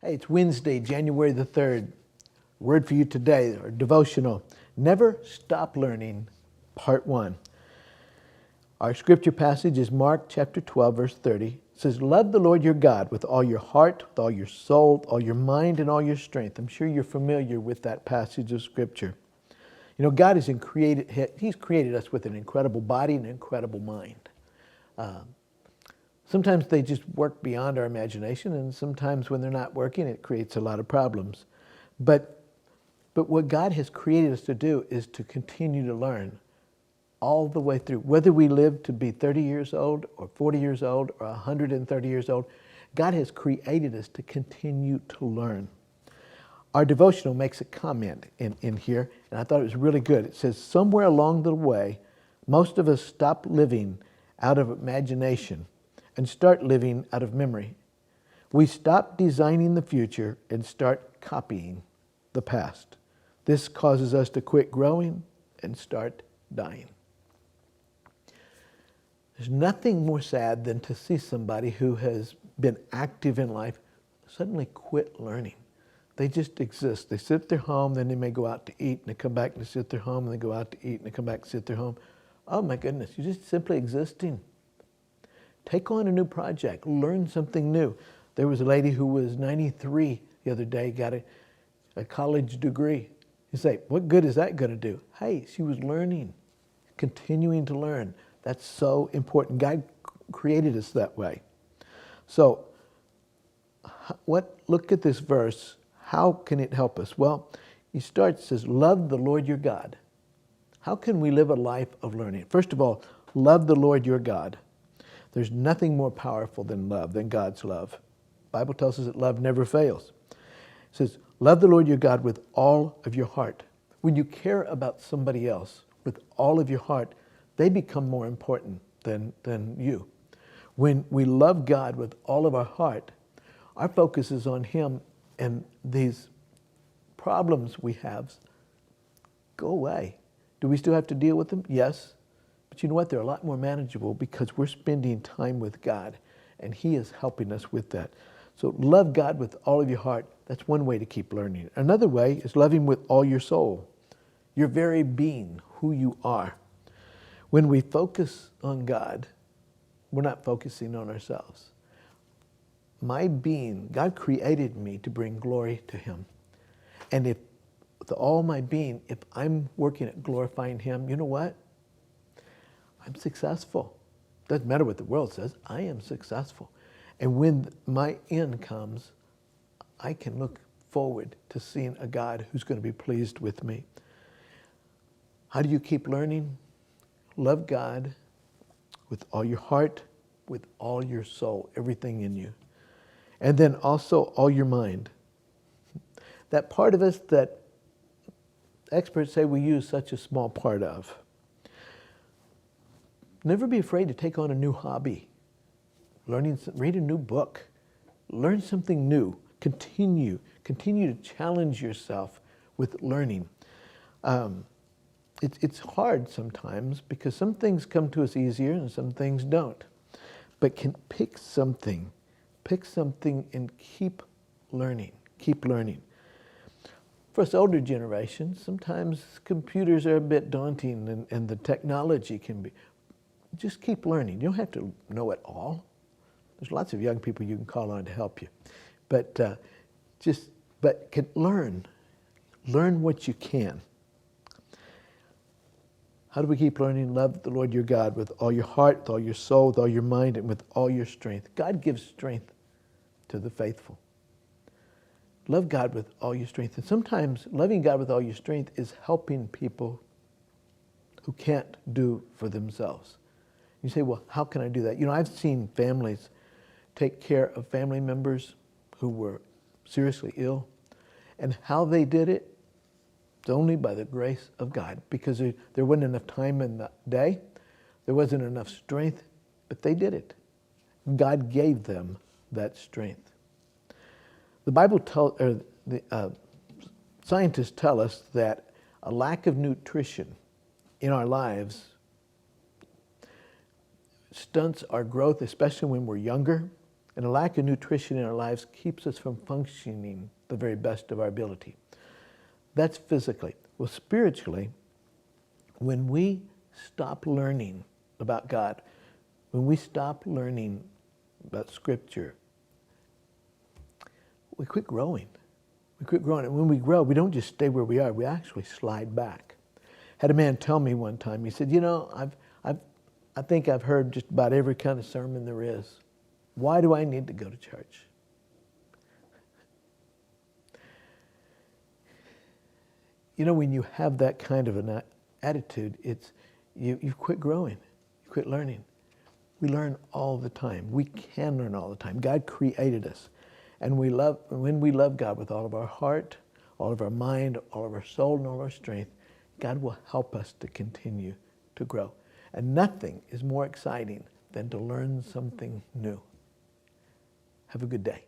Hey, it's Wednesday, January the 3rd. Word for you today, or devotional. Never Stop Learning, Part 1. Our scripture passage is Mark chapter 12, verse 30. It says, love the Lord your God with all your heart, with all your soul, with all your mind, and all your strength. I'm sure you're familiar with that passage of scripture. You know, God has He's created us with an incredible body and an incredible mind. Sometimes they just work beyond our imagination, and sometimes when they're not working, it creates a lot of problems. But what God has created us to do is to continue to learn all the way through. Whether we live to be 30 years old or 40 years old or 130 years old, God has created us to continue to learn. Our devotional makes a comment in here, and I thought it was really good. It says, somewhere along the way, most of us stop living out of imagination and start living out of memory. We stop designing the future and start copying the past. This causes us to quit growing and start dying. There's nothing more sad than to see somebody who has been active in life suddenly quit learning. They just exist. They sit at their home, then they may go out to eat, and they come back and they sit at their home, and they go out to eat, and they come back and sit at their home. Oh my goodness, you're just simply existing. Take on a new project. Learn something new. There was a lady who was 93 the other day, got a college degree. You say, what good is that going to do? Hey, she was learning, continuing to learn. That's so important. God created us that way. So, look at this verse. How can it help us? Well, he says, love the Lord your God. How can we live a life of learning? First of all, love the Lord your God. There's nothing more powerful than love, than God's love. The Bible tells us that love never fails. It says, love the Lord your God with all of your heart. When you care about somebody else with all of your heart, they become more important than you. When we love God with all of our heart, our focus is on Him, and these problems we have go away. Do we still have to deal with them? Yes. But you know what? They're a lot more manageable because we're spending time with God, and He is helping us with that. So love God with all of your heart. That's one way to keep learning. Another way is love Him with all your soul, your very being, who you are. When we focus on God, we're not focusing on ourselves. My being, God created me to bring glory to Him. And if with all my being, if I'm working at glorifying Him, you know what? I'm successful. Doesn't matter what the world says, I am successful. And when my end comes, I can look forward to seeing a God who's going to be pleased with me. How do you keep learning? Love God with all your heart, with all your soul, everything in you. And then also all your mind. That part of us that experts say we use such a small part of. Never be afraid to take on a new hobby. Read a new book. Learn something new. Continue to challenge yourself with learning. It's hard sometimes because some things come to us easier and some things don't. But pick something and keep learning. Keep learning. For us older generations, sometimes computers are a bit daunting and the technology can be. Just keep learning. You don't have to know it all. There's lots of young people you can call on to help you. But learn. Learn what you can. How do we keep learning? Love the Lord your God with all your heart, with all your soul, with all your mind, and with all your strength. God gives strength to the faithful. Love God with all your strength. And sometimes loving God with all your strength is helping people who can't do for themselves. You say, well, how can I do that? You know, I've seen families take care of family members who were seriously ill, and how they did it, it's only by the grace of God, because there wasn't enough time in the day, there wasn't enough strength, but they did it. God gave them that strength. The scientists tell us that a lack of nutrition in our lives stunts our growth, especially when we're younger, And a lack of nutrition in our lives keeps us from functioning the very best of our ability. That's physically. Well, spiritually, when we stop learning about God, when we stop learning about Scripture, we quit growing. We quit growing. And when we grow, we don't just stay where we are, we actually slide back. Had a man tell me one time, he said, you know, I think I've heard just about every kind of sermon there is. Why do I need to go to church? You know, when you have that kind of an attitude, it's you quit growing, you quit learning. We learn all the time. We can learn all the time. God created us. And when we love God with all of our heart, all of our mind, all of our soul, and all our strength, God will help us to continue to grow. And nothing is more exciting than to learn something new. Have a good day.